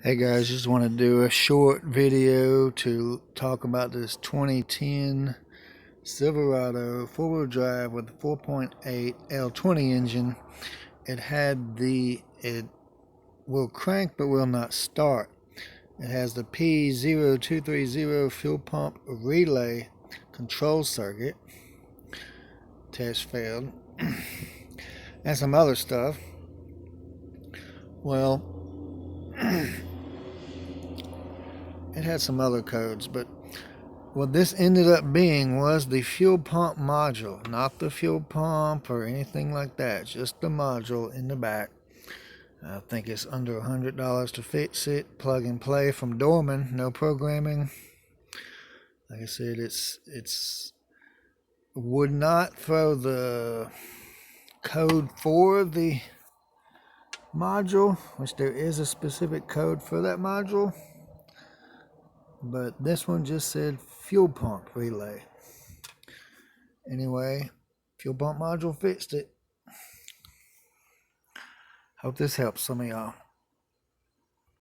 Hey guys, just want to do a short video to talk about this 2010 Silverado four-wheel drive with a 4.8 L20 engine. It will crank but will not start. It has the p0230 fuel pump relay control circuit. Test failed. And some other stuff. Well, it had some other codes, but what this ended up being was the fuel pump module, not the fuel pump or anything like that, just the module in the back. I think it's under $100 to fix it, plug and play from Dorman, no programming. Like I said, it's would not throw the code for the module, which there is a specific code for that module, but this one just said fuel pump relay. Anyway, fuel pump module fixed it. Hope this helps some of y'all.